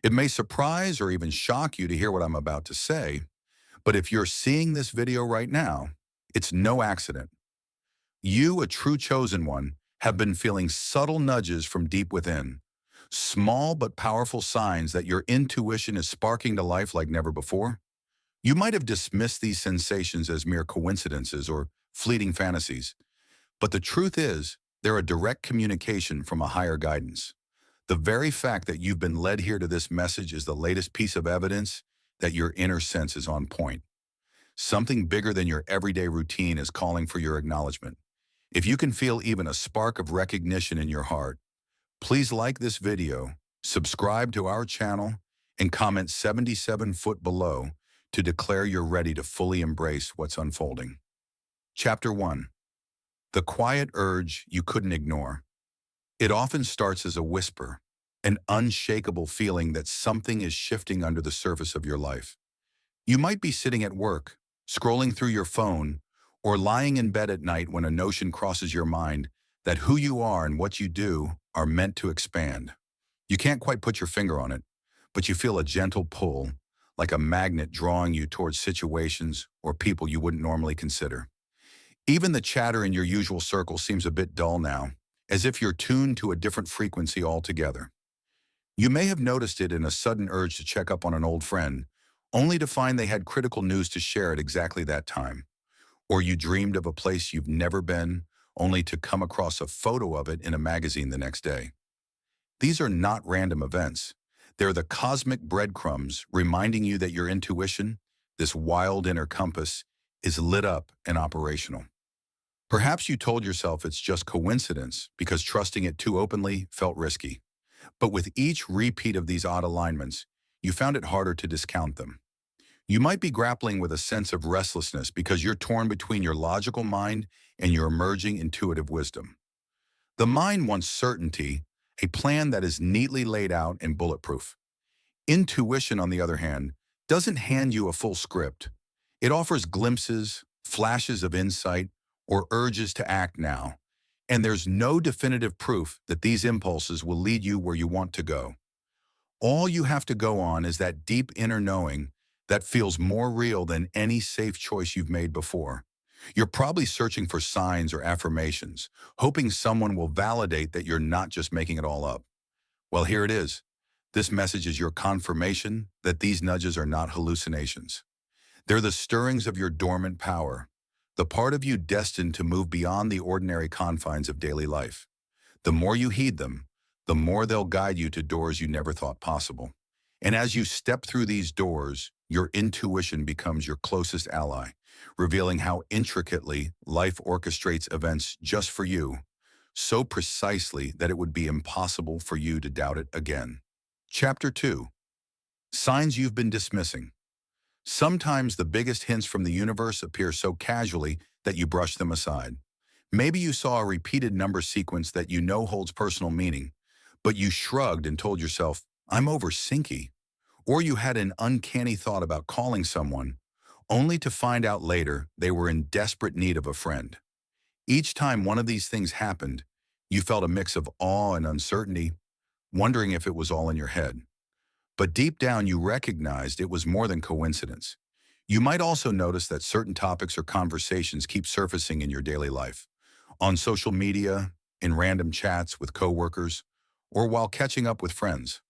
It may surprise or even shock you to hear what I'm about to say, but if you're seeing this video right now, it's no accident. You, a true chosen one, have been feeling subtle nudges from deep within, small but powerful signs that your intuition is sparking to life like never before. You might have dismissed these sensations as mere coincidences or fleeting fantasies, but the truth is, they're a direct communication from a higher guidance. The very fact that you've been led here to this message is the latest piece of evidence that your inner sense is on point. Something bigger than your everyday routine is calling for your acknowledgement. If you can feel even a spark of recognition in your heart, please like this video, subscribe to our channel, and comment 77 foot below to declare you're ready to fully embrace what's unfolding. Chapter 1. The quiet urge you couldn't ignore. It often starts as a whisper, an unshakable feeling that something is shifting under the surface of your life. You might be sitting at work, scrolling through your phone, or lying in bed at night when a notion crosses your mind that who you are and what you do are meant to expand. You can't quite put your finger on it, but you feel a gentle pull, like a magnet drawing you towards situations or people you wouldn't normally consider. Even the chatter in your usual circle seems a bit dull now, as if you're tuned to a different frequency altogether. You may have noticed it in a sudden urge to check up on an old friend, only to find they had critical news to share at exactly that time. Or you dreamed of a place you've never been, only to come across a photo of it in a magazine the next day. These are not random events. They're the cosmic breadcrumbs reminding you that your intuition, this wild inner compass, is lit up and operational. Perhaps you told yourself it's just coincidence because trusting it too openly felt risky. But with each repeat of these odd alignments, you found it harder to discount them. You might be grappling with a sense of restlessness because you're torn between your logical mind and your emerging intuitive wisdom. The mind wants certainty, a plan that is neatly laid out and bulletproof. Intuition, on the other hand, doesn't hand you a full script. It offers glimpses, flashes of insight, or urges to act now. And there's no definitive proof that these impulses will lead you where you want to go. All you have to go on is that deep inner knowing that feels more real than any safe choice you've made before. You're probably searching for signs or affirmations, hoping someone will validate that you're not just making it all up. Well, here it is. This message is your confirmation that these nudges are not hallucinations. They're the stirrings of your dormant power, the part of you destined to move beyond the ordinary confines of daily life. The more you heed them, the more they'll guide you to doors you never thought possible. And as you step through these doors, your intuition becomes your closest ally, revealing how intricately life orchestrates events just for you, so precisely that it would be impossible for you to doubt it again. Chapter 2. Signs you've been dismissing. Sometimes the biggest hints from the universe appear so casually that you brush them aside. Maybe you saw a repeated number sequence that you know holds personal meaning, but you shrugged and told yourself, "I'm oversinky." Or you had an uncanny thought about calling someone, only to find out later they were in desperate need of a friend. Each time one of these things happened, you felt a mix of awe and uncertainty, wondering if it was all in your head. But deep down you recognized it was more than coincidence. You might also notice that certain topics or conversations keep surfacing in your daily life, on social media, in random chats with coworkers, or while catching up with friends.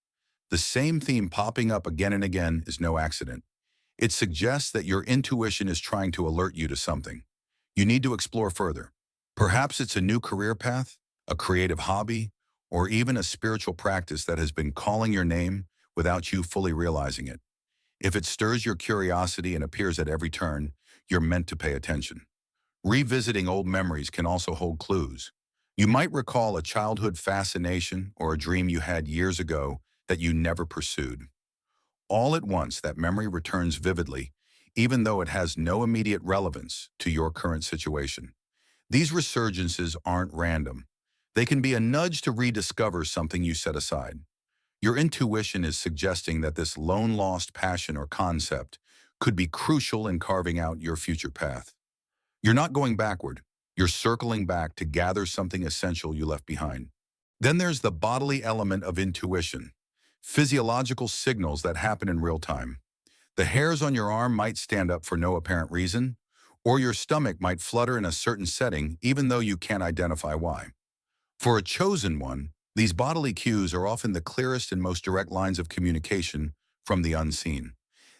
The same theme popping up again and again is no accident. It suggests that your intuition is trying to alert you to something you need to explore further. Perhaps it's a new career path, a creative hobby, or even a spiritual practice that has been calling your name without you fully realizing it. If it stirs your curiosity and appears at every turn, you're meant to pay attention. Revisiting old memories can also hold clues. You might recall a childhood fascination or a dream you had years ago that you never pursued. All at once, that memory returns vividly, even though it has no immediate relevance to your current situation. These resurgences aren't random. They can be a nudge to rediscover something you set aside. Your intuition is suggesting that this long-lost passion or concept could be crucial in carving out your future path. You're not going backward. You're circling back to gather something essential you left behind. Then there's the bodily element of intuition. physiological signals that happen in real time. The hairs on your arm might stand up for no apparent reason, or your stomach might flutter in a certain setting even though you can't identify why. For a chosen one, these bodily cues are often the clearest and most direct lines of communication from the unseen.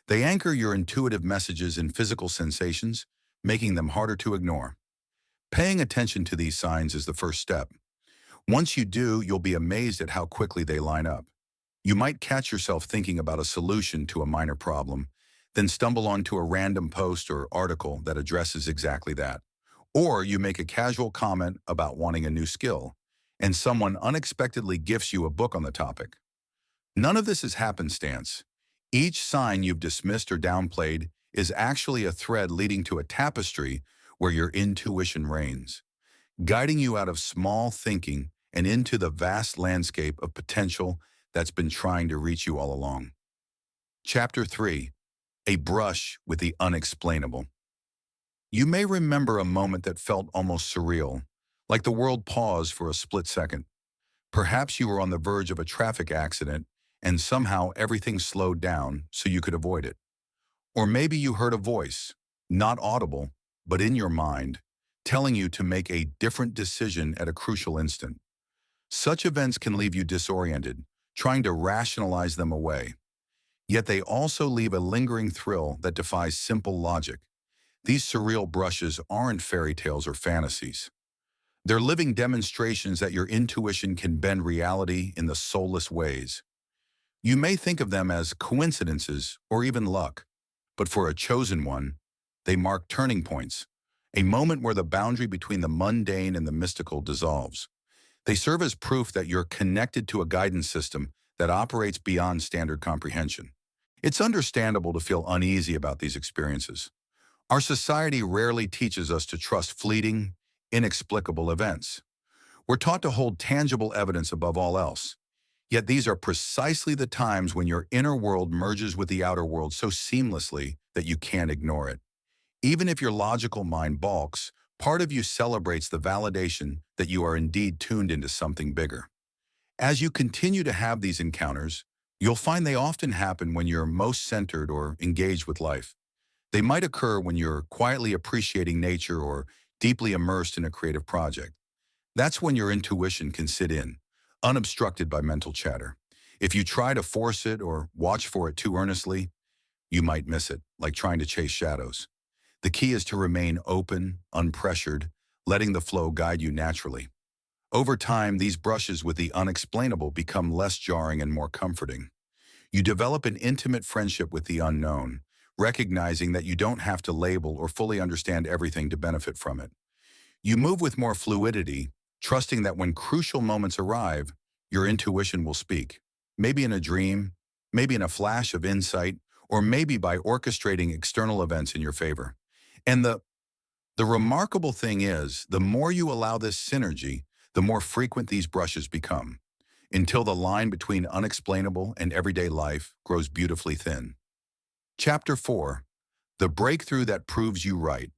They anchor your intuitive messages in physical sensations, making them harder to ignore. Paying attention to these signs is the first step. Once you do, you'll be amazed at how quickly they line up. You might catch yourself thinking about a solution to a minor problem, then stumble onto a random post or article that addresses exactly that. Or you make a casual comment about wanting a new skill, and someone unexpectedly gifts you a book on the topic. None of this is happenstance. Each sign you've dismissed or downplayed is actually a thread leading to a tapestry where your intuition reigns, guiding you out of small thinking and into the vast landscape of potential that's been trying to reach you all along. Chapter 3. A Brush with the Unexplainable. You may remember a moment that felt almost surreal, like the world paused for a split second. Perhaps you were on the verge of a traffic accident and somehow everything slowed down so you could avoid it. Or maybe you heard a voice, not audible, but in your mind, telling you to make a different decision at a crucial instant. Such events can leave you disoriented, trying to rationalize them away. Yet they also leave a lingering thrill that defies simple logic. These surreal brushes aren't fairy tales or fantasies. They're living demonstrations that your intuition can bend reality in the soulless ways. You may think of them as coincidences or even luck, but for a chosen one, they mark turning points, a moment where the boundary between the mundane and the mystical dissolves. They serve as proof that you're connected to a guidance system that operates beyond standard comprehension. It's understandable to feel uneasy about these experiences. Our society rarely teaches us to trust fleeting, inexplicable events. We're taught to hold tangible evidence above all else. Yet these are precisely the times when your inner world merges with the outer world so seamlessly that you can't ignore it. Even if your logical mind balks, part of you celebrates the validation that you are indeed tuned into something bigger. As you continue to have these encounters, you'll find they often happen when you're most centered or engaged with life. They might occur when you're quietly appreciating nature or deeply immersed in a creative project. That's when your intuition can sit in, unobstructed by mental chatter. If you try to force it or watch for it too earnestly, you might miss it, like trying to chase shadows. The key is to remain open, unpressured, letting the flow guide you naturally. Over time, these brushes with the unexplainable become less jarring and more comforting. You develop an intimate friendship with the unknown, recognizing that you don't have to label or fully understand everything to benefit from it. You move with more fluidity, trusting that when crucial moments arrive, your intuition will speak. Maybe in a dream, maybe in a flash of insight, or maybe by orchestrating external events in your favor. And the remarkable thing is, the more you allow this synergy, the more frequent these brushes become, until the line between unexplainable and everyday life grows beautifully thin. Chapter 4. The Breakthrough That Proves You Right.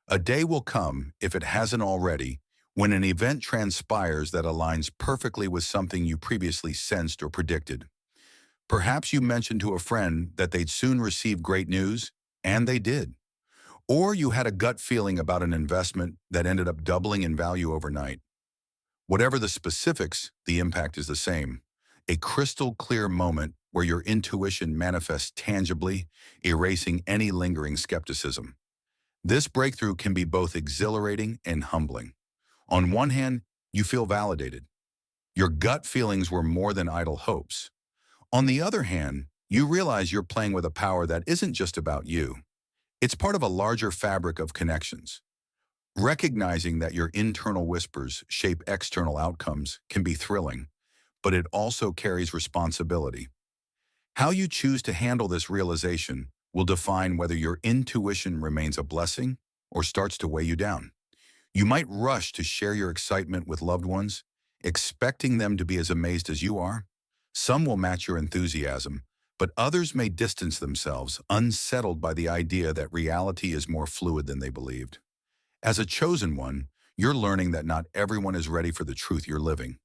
A day will come, if it hasn't already, when an event transpires that aligns perfectly with something you previously sensed or predicted. Perhaps you mentioned to a friend that they'd soon receive great news, and they did. Or you had a gut feeling about an investment that ended up doubling in value overnight. Whatever the specifics, the impact is the same. A crystal clear moment where your intuition manifests tangibly, erasing any lingering skepticism. This breakthrough can be both exhilarating and humbling. On one hand, you feel validated. Your gut feelings were more than idle hopes. On the other hand, you realize you're playing with a power that isn't just about you. It's part of a larger fabric of connections. Recognizing that your internal whispers shape external outcomes can be thrilling, but it also carries responsibility. How you choose to handle this realization will define whether your intuition remains a blessing or starts to weigh you down. You might rush to share your excitement with loved ones, expecting them to be as amazed as you are. Some will match your enthusiasm, but others may distance themselves, unsettled by the idea that reality is more fluid than they believed. As a chosen one, you're learning that not everyone is ready for the truth you're living.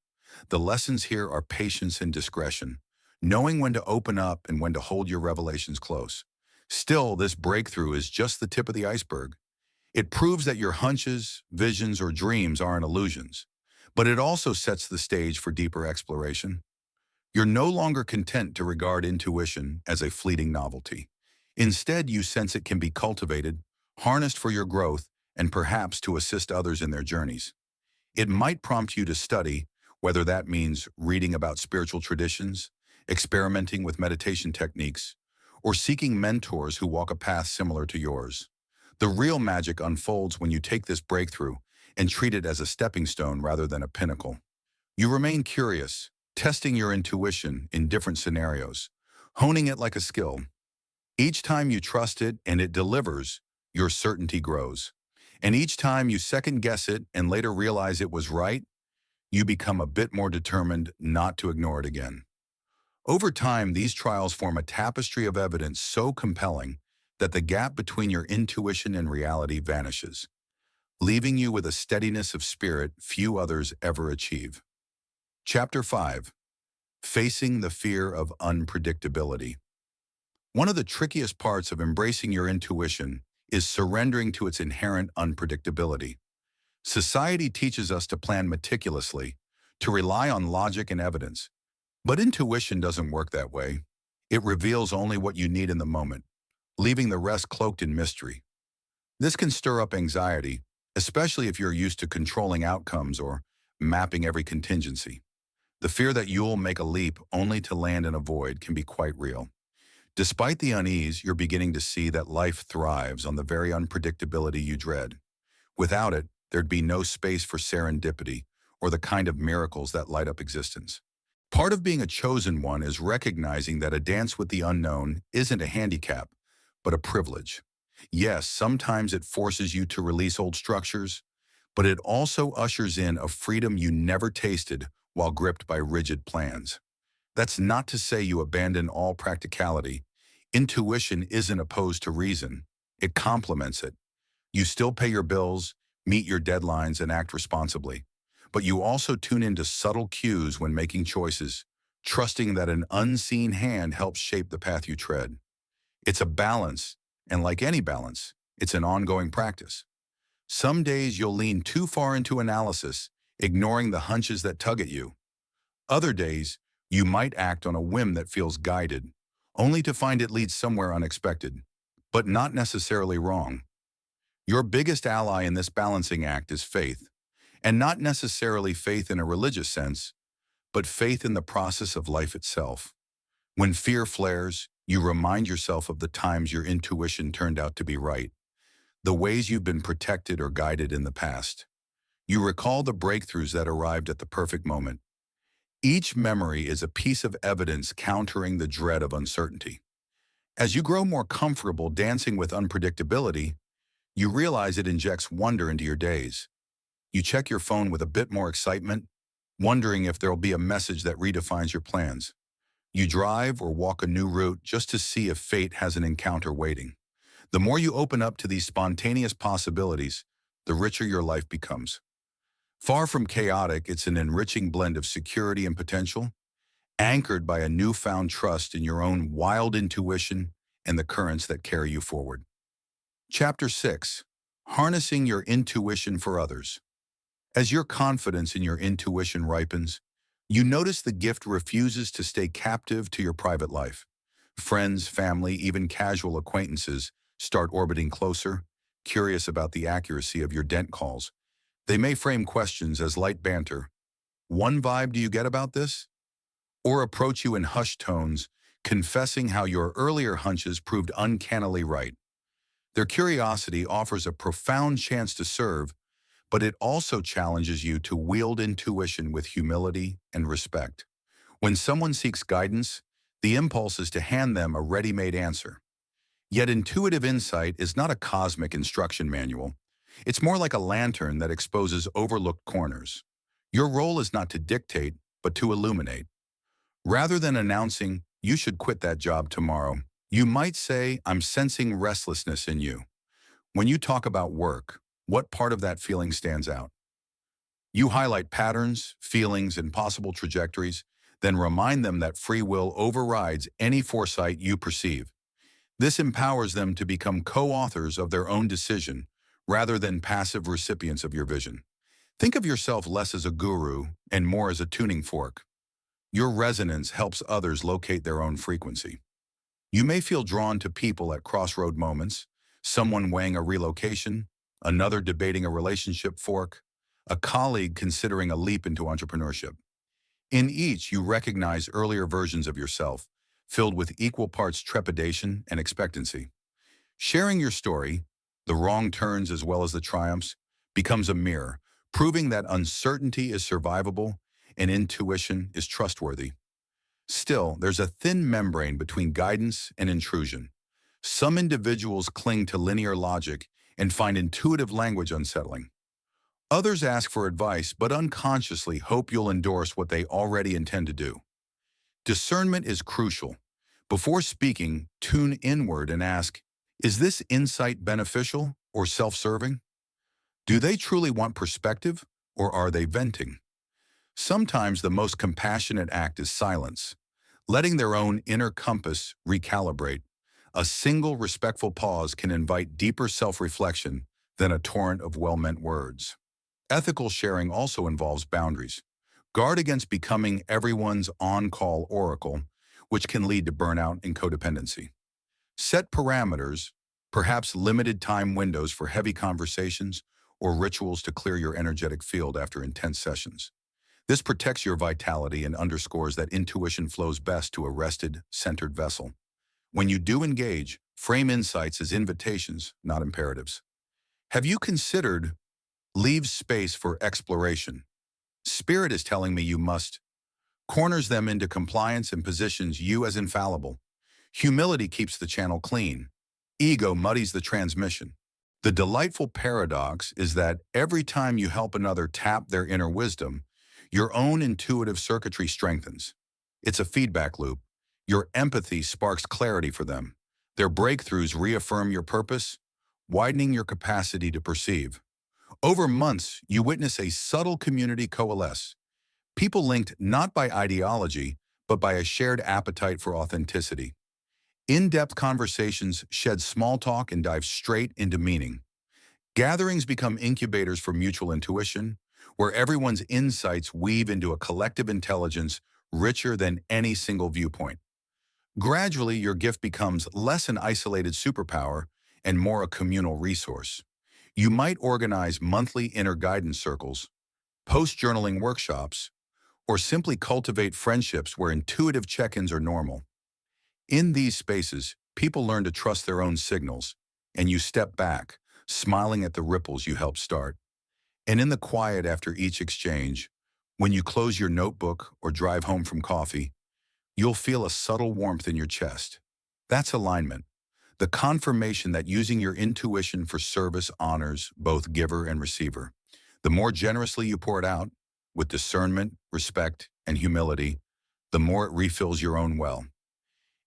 The lessons here are patience and discretion, knowing when to open up and when to hold your revelations close. Still, this breakthrough is just the tip of the iceberg. It proves that your hunches, visions, or dreams aren't illusions, but it also sets the stage for deeper exploration. You're no longer content to regard intuition as a fleeting novelty. Instead, you sense it can be cultivated, harnessed for your growth, and perhaps to assist others in their journeys. It might prompt you to study, whether that means reading about spiritual traditions, experimenting with meditation techniques, or seeking mentors who walk a path similar to yours. The real magic unfolds when you take this breakthrough and treat it as a stepping stone rather than a pinnacle. You remain curious, testing your intuition in different scenarios, honing it like a skill. Each time you trust it and it delivers, your certainty grows. And each time you second guess it and later realize it was right, you become a bit more determined not to ignore it again. Over time, these trials form a tapestry of evidence so compelling that the gap between your intuition and reality vanishes, leaving you with a steadiness of spirit few others ever achieve. Chapter 5. Facing the Fear of Unpredictability. One of the trickiest parts of embracing your intuition is surrendering to its inherent unpredictability. Society teaches us to plan meticulously, to rely on logic and evidence. But intuition doesn't work that way. It reveals only what you need in the moment, leaving the rest cloaked in mystery. This can stir up anxiety, especially if you're used to controlling outcomes or mapping every contingency. The fear that you'll make a leap only to land in a void can be quite real. Despite the unease, you're beginning to see that life thrives on the very unpredictability you dread. Without it, there'd be no space for serendipity or the kind of miracles that light up existence. Part of being a chosen one is recognizing that a dance with the unknown isn't a handicap, but a privilege. Yes, sometimes it forces you to release old structures, but it also ushers in a freedom you never tasted while gripped by rigid plans. That's not to say you abandon all practicality. Intuition isn't opposed to reason. It complements it. You still pay your bills, meet your deadlines, and act responsibly. But you also tune into subtle cues when making choices, trusting that an unseen hand helps shape the path you tread. It's a balance, and like any balance, it's an ongoing practice. Some days you'll lean too far into analysis, ignoring the hunches that tug at you. Other days, you might act on a whim that feels guided, only to find it leads somewhere unexpected, but not necessarily wrong. Your biggest ally in this balancing act is faith, and not necessarily faith in a religious sense, but faith in the process of life itself. When fear flares, you remind yourself of the times your intuition turned out to be right, the ways you've been protected or guided in the past. You recall the breakthroughs that arrived at the perfect moment. Each memory is a piece of evidence countering the dread of uncertainty. As you grow more comfortable dancing with unpredictability, you realize it injects wonder into your days. You check your phone with a bit more excitement, wondering if there'll be a message that redefines your plans. You drive or walk a new route just to see if fate has an encounter waiting. The more you open up to these spontaneous possibilities, the richer your life becomes. Far from chaotic, it's an enriching blend of security and potential, anchored by a newfound trust in your own wild intuition and the currents that carry you forward. Chapter 6. Harnessing your intuition for others. As your confidence in your intuition ripens, you notice the gift refuses to stay captive to your private life. Friends, family, even casual acquaintances start orbiting closer, curious about the accuracy of your dent calls. They may frame questions as light banter. "One vibe do you get about this?" Or approach you in hushed tones, confessing how your earlier hunches proved uncannily right. Their curiosity offers a profound chance to serve, but it also challenges you to wield intuition with humility and respect. When someone seeks guidance, the impulse is to hand them a ready-made answer. Yet intuitive insight is not a cosmic instruction manual. It's more like a lantern that exposes overlooked corners. Your role is not to dictate, but to illuminate. Rather than announcing, "You should quit that job tomorrow," you might say, "I'm sensing restlessness in you." When you talk about work, what part of that feeling stands out? You highlight patterns, feelings, and possible trajectories. then remind them that free will overrides any foresight you perceive. This empowers them to become co-authors of their own decision rather than passive recipients of your vision. Think of yourself less as a guru and more as a tuning fork. Your resonance helps others locate their own frequency. You may feel drawn to people at crossroad moments, someone weighing a relocation, another debating a relationship fork, a colleague considering a leap into entrepreneurship. In each, you recognize earlier versions of yourself, filled with equal parts trepidation and expectancy. Sharing your story, the wrong turns as well as the triumphs, becomes a mirror, proving that uncertainty is survivable and intuition is trustworthy. Still, there's a thin membrane between guidance and intrusion. Some individuals cling to linear logic and find intuitive language unsettling. Others ask for advice but unconsciously hope you'll endorse what they already intend to do. Discernment is crucial. Before speaking, tune inward and ask, is this insight beneficial or self-serving? Do they truly want perspective or are they venting? Sometimes the most compassionate act is silence, letting their own inner compass recalibrate. A single respectful pause can invite deeper self-reflection than a torrent of well-meant words. Ethical sharing also involves boundaries. Guard against becoming everyone's on-call oracle, which can lead to burnout and codependency. Set parameters, perhaps limited time windows for heavy conversations or rituals to clear your energetic field after intense sessions. This protects your vitality and underscores that intuition flows best to a rested, centered vessel. When you do engage, frame insights as invitations, not imperatives. Have you considered leave space for exploration? Spirit is telling me you must. Corners them into compliance and positions you as infallible. Humility keeps the channel clean. Ego muddies the transmission. The delightful paradox is that every time you help another tap their inner wisdom, your own intuitive circuitry strengthens. It's a feedback loop. Your empathy sparks clarity for them. Their breakthroughs reaffirm your purpose, widening your capacity to perceive. Over months, you witness a subtle community coalesce. People linked not by ideology, but by a shared appetite for authenticity. In-depth conversations shed small talk and dive straight into meaning. Gatherings become incubators for mutual intuition, where everyone's insights weave into a collective intelligence richer than any single viewpoint. Gradually, your gift becomes less an isolated superpower and more a communal resource. You might organize monthly inner guidance circles, post-journaling workshops, or simply cultivate friendships where intuitive check-ins are normal. In these spaces, people learn to trust their own signals, and you step back, smiling at the ripples you helped start. And in the quiet after each exchange, when you close your notebook or drive home from coffee, you'll feel a subtle warmth in your chest. That's alignment, the confirmation that using your intuition for service honors both giver and receiver. The more generously you pour it out, with discernment, respect, and humility, the more it refills your own well.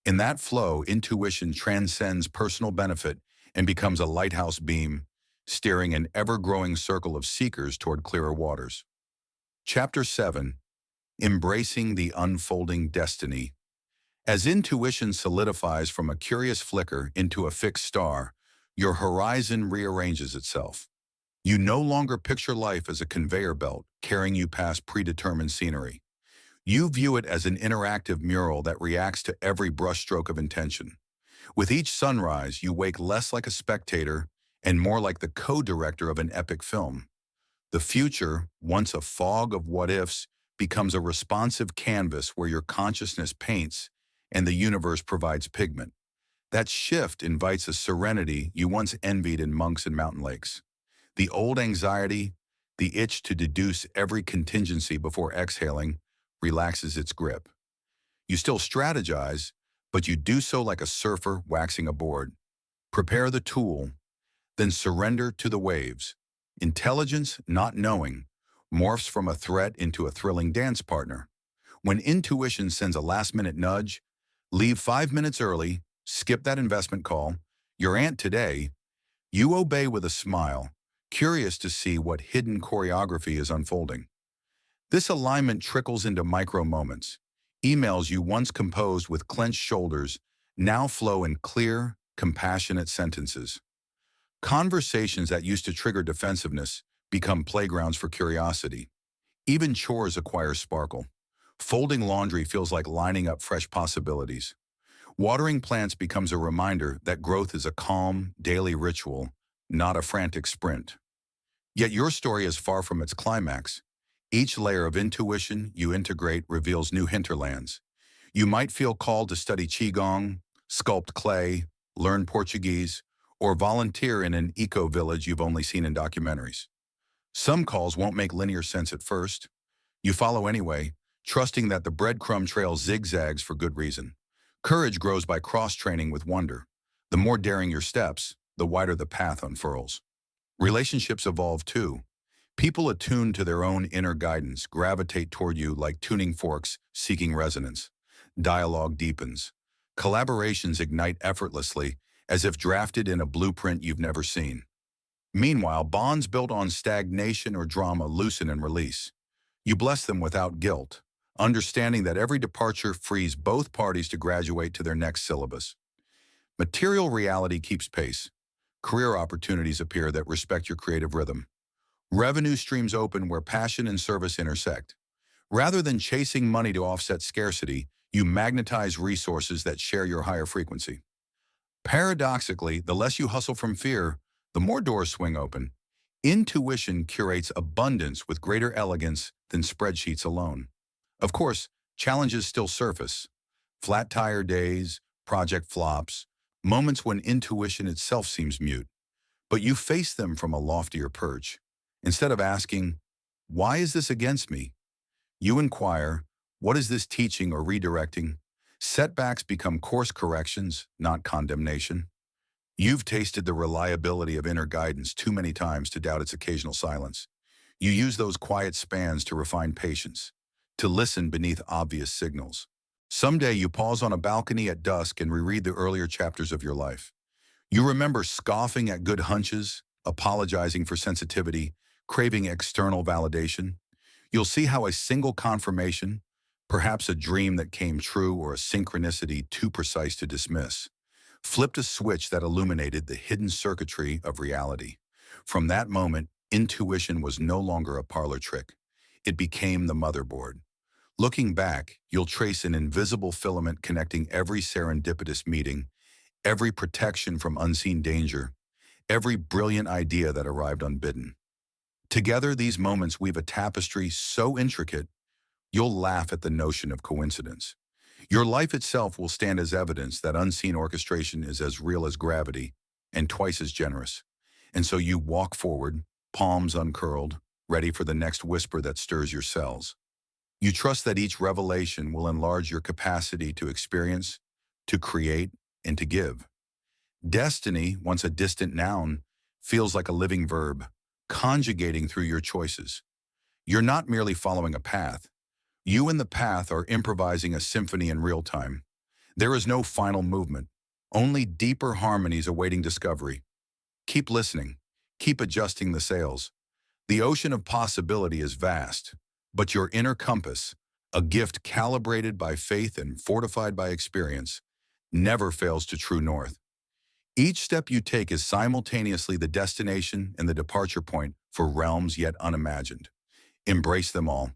In that flow, intuition transcends personal benefit and becomes a lighthouse beam, steering an ever-growing circle of seekers toward clearer waters. Chapter 7. Embracing the Unfolding Destiny. As intuition solidifies from a curious flicker into a fixed star, your horizon rearranges itself. You no longer picture life as a conveyor belt carrying you past predetermined scenery. You view it as an interactive mural that reacts to every brushstroke of intention. With each sunrise, you wake less like a spectator and more like the co-director of an epic film. The future, once a fog of what-ifs, becomes a responsive canvas where your consciousness paints and the universe provides pigment. That shift invites a serenity you once envied in monks and mountain lakes. The old anxiety, the itch to deduce every contingency before exhaling, relaxes its grip. You still strategize, but you do so like a surfer waxing a board. Prepare the tool, then surrender to the waves. Intelligence, not knowing, morphs from a threat into a thrilling dance partner. When intuition sends a last-minute nudge, leave 5 minutes early, skip that investment call, your aunt today, you obey with a smile, curious to see what hidden choreography is unfolding. This alignment trickles into micro moments. Emails you once composed with clenched shoulders now flow in clear, compassionate sentences. Conversations that used to trigger defensiveness become playgrounds for curiosity. Even chores acquire sparkle. Folding laundry feels like lining up fresh possibilities. Watering plants becomes a reminder that growth is a calm, daily ritual, not a frantic sprint. Yet your story is far from its climax. Each layer of intuition you integrate reveals new hinterlands. You might feel called to study Qigong, sculpt clay, learn Portuguese, or volunteer in an eco-village you've only seen in documentaries. Some calls won't make linear sense at first. You follow anyway, trusting that the breadcrumb trail zigzags for good reason. Courage grows by cross-training with wonder. The more daring your steps, the wider the path unfurls. Relationships evolve too. People attuned to their own inner guidance gravitate toward you like tuning forks seeking resonance. Dialogue deepens. Collaborations ignite effortlessly, as if drafted in a blueprint you've never seen. Meanwhile, bonds built on stagnation or drama loosen and release. You bless them without guilt, understanding that every departure frees both parties to graduate to their next syllabus. Material reality keeps pace. Career opportunities appear that respect your creative rhythm. Revenue streams open where passion and service intersect. Rather than chasing money to offset scarcity, you magnetize resources that share your higher frequency. Paradoxically, the less you hustle from fear, the more doors swing open. Intuition curates abundance with greater elegance than spreadsheets alone. Of course, challenges still surface. Flat tire days, project flops, moments when intuition itself seems mute. But you face them from a loftier perch. Instead of asking, "Why is this against me?" you inquire, "What is this teaching or redirecting?" Setbacks become course corrections, not condemnation. You've tasted the reliability of inner guidance too many times to doubt its occasional silence. You use those quiet spans to refine patience, to listen beneath obvious signals. Someday you pause on a balcony at dusk and reread the earlier chapters of your life. You remember scoffing at good hunches, apologizing for sensitivity, craving external validation. You'll see how a single confirmation, perhaps a dream that came true or a synchronicity too precise to dismiss, flipped a switch that illuminated the hidden circuitry of reality. From that moment, intuition was no longer a parlor trick. It became the motherboard. Looking back, you'll trace an invisible filament connecting every serendipitous meeting, every protection from unseen danger, every brilliant idea that arrived unbidden. Together, these moments weave a tapestry so intricate, you'll laugh at the notion of coincidence. Your life itself will stand as evidence that unseen orchestration is as real as gravity and twice as generous. And so you walk forward, palms uncurled, ready for the next whisper that stirs your cells. You trust that each revelation will enlarge your capacity to experience, to create, and to give. Destiny, once a distant noun, feels like a living verb, conjugating through your choices. You're not merely following a path. You and the path are improvising a symphony in real time. There is no final movement, only deeper harmonies awaiting discovery. Keep listening, keep adjusting the sails. The ocean of possibility is vast, but your inner compass, a gift calibrated by faith and fortified by experience, never fails to true north. Each step you take is simultaneously the destination and the departure point for realms yet unimagined. Embrace them all.